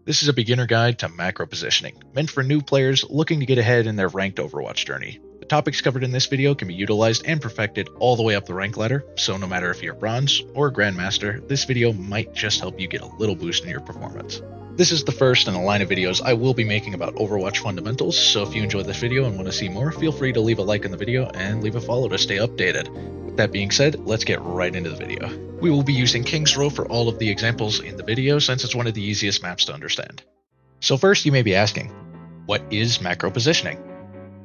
This is a beginner guide to macro positioning, meant for new players looking to get ahead in their ranked Overwatch journey. The topics covered in this video can be utilized and perfected all the way up the rank ladder, so no matter if you're Bronze or Grandmaster, this video might just help you get a little boost in your performance. This is the first in a line of videos I will be making about Overwatch fundamentals, so if you enjoyed this video and want to see more, feel free to leave a like in the video and leave a follow to stay updated. With that being said, let's get right into the video. We will be using King's Row for all of the examples in the video since it's one of the easiest maps to understand. So first you may be asking, what is macro positioning?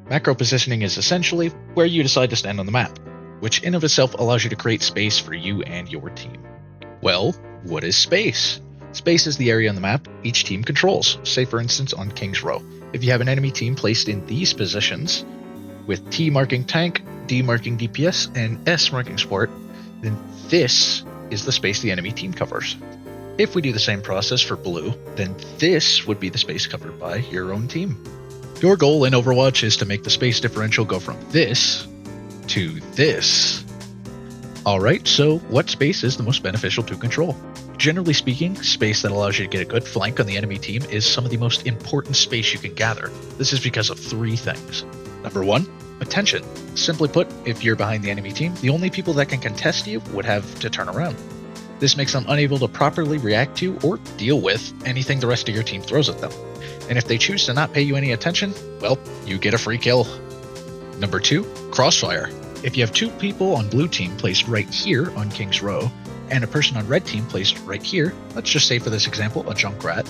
Macro positioning is essentially where you decide to stand on the map, which in of itself allows you to create space for you and your team. Well, what is space? Space is the area on the map each team controls. Say for instance on King's Row, if you have an enemy team placed in these positions, with T marking tank, D marking DPS, and S marking support, then this is the space the enemy team covers. If we do the same process for blue, then this would be the space covered by your own team. Your goal in Overwatch is to make the space differential go from this to this. Alright, so what space is the most beneficial to control? Generally speaking, space that allows you to get a good flank on the enemy team is some of the most important space you can gather. This is because of three things. Number one, attention. Simply put, if you're behind the enemy team, the only people that can contest you would have to turn around. This makes them unable to properly react to or deal with anything the rest of your team throws at them. And if they choose to not pay you any attention, well, you get a free kill. Number two, crossfire. If you have two people on blue team placed right here on King's Row, and a person on red team placed right here, let's just say for this example, a Junkrat.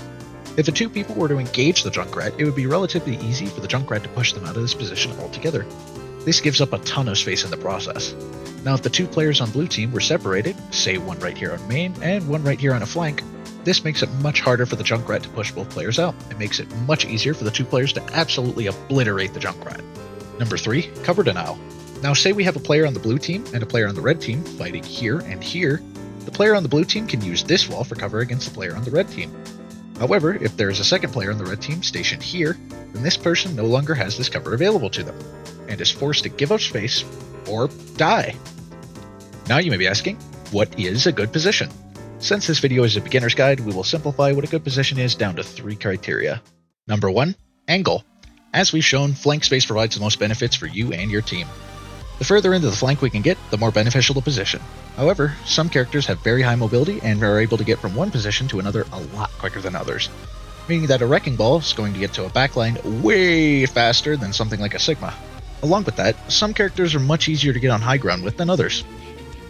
If the two people were to engage the Junkrat, it would be relatively easy for the Junkrat to push them out of this position altogether. This gives up a ton of space in the process. Now if the two players on blue team were separated, say one right here on main and one right here on a flank, this makes it much harder for the Junkrat to push both players out. It makes it much easier for the two players to absolutely obliterate the Junkrat. Number three, cover denial. Now say we have a player on the blue team and a player on the red team fighting here and here. The player on the blue team can use this wall for cover against the player on the red team. However, if there is a second player on the red team stationed here, then this person no longer has this cover available to them, and is forced to give up space or die. Now you may be asking, what is a good position? Since this video is a beginner's guide, we will simplify what a good position is down to three criteria. Number one, angle. As we've shown, flank space provides the most benefits for you and your team. The further into the flank we can get, the more beneficial the position. However, some characters have very high mobility and are able to get from one position to another a lot quicker than others, meaning that a Wrecking Ball is going to get to a backline way faster than something like a Sigma. Along with that, some characters are much easier to get on high ground with than others.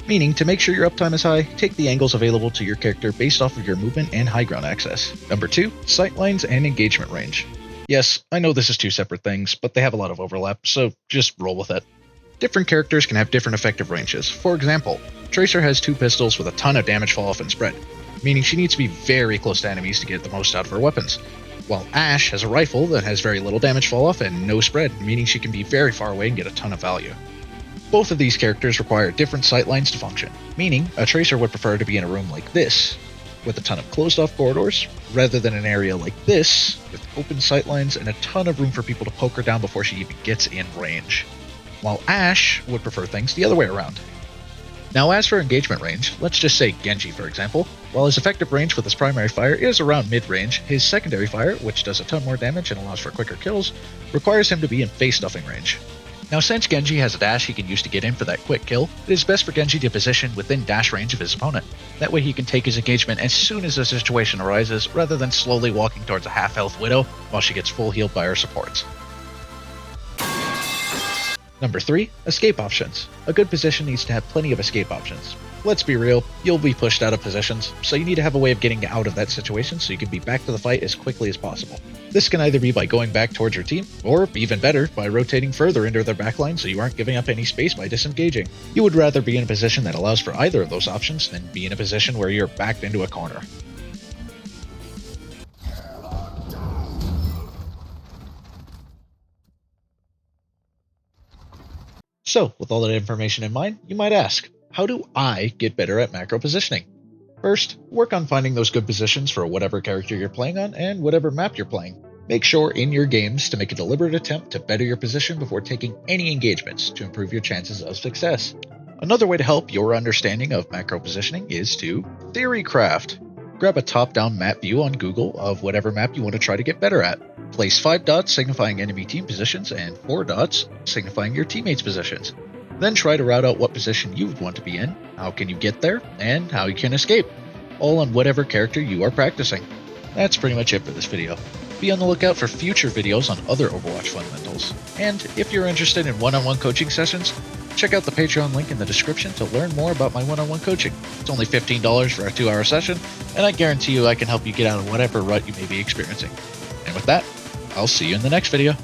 Meaning, to make sure your uptime is high, take the angles available to your character based off of your movement and high ground access. Number two, sightlines and engagement range. Yes, I know this is two separate things, but they have a lot of overlap, so just roll with it. Different characters can have different effective ranges. For example, Tracer has two pistols with a ton of damage fall off and spread, meaning she needs to be very close to enemies to get the most out of her weapons. While Ashe has a rifle that has very little damage fall off and no spread, meaning she can be very far away and get a ton of value. Both of these characters require different sightlines to function, meaning a Tracer would prefer to be in a room like this, with a ton of closed off corridors, rather than an area like this, with open sightlines and a ton of room for people to poke her down before she even gets in range. While Ashe would prefer things the other way around. Now as for engagement range, let's just say Genji for example. While his effective range with his primary fire is around mid-range, his secondary fire, which does a ton more damage and allows for quicker kills, requires him to be in face stuffing range. Now since Genji has a dash he can use to get in for that quick kill, it is best for Genji to position within dash range of his opponent. That way he can take his engagement as soon as a situation arises, rather than slowly walking towards a half-health Widow while she gets full healed by her supports. Number three, escape options. A good position needs to have plenty of escape options. Let's be real, you'll be pushed out of positions, so you need to have a way of getting out of that situation so you can be back to the fight as quickly as possible. This can either be by going back towards your team, or even better, by rotating further into their backline so you aren't giving up any space by disengaging. You would rather be in a position that allows for either of those options than be in a position where you're backed into a corner. So, with all that information in mind, you might ask, how do I get better at macro positioning? First, work on finding those good positions for whatever character you're playing on and whatever map you're playing. Make sure in your games to make a deliberate attempt to better your position before taking any engagements to improve your chances of success. Another way to help your understanding of macro positioning is to theory craft. Grab a top-down map view on Google of whatever map you want to try to get better at. Place 5 dots signifying enemy team positions and 4 dots signifying your teammates' positions. Then try to route out what position you would want to be in, how can you get there, and how you can escape, all on whatever character you are practicing. That's pretty much it for this video. Be on the lookout for future videos on other Overwatch fundamentals. And if you're interested in one-on-one coaching sessions, check out the Patreon link in the description to learn more about my one-on-one coaching. It's only $15 for a 2-hour session, and I guarantee you I can help you get out of whatever rut you may be experiencing. And with that, I'll see you in the next video.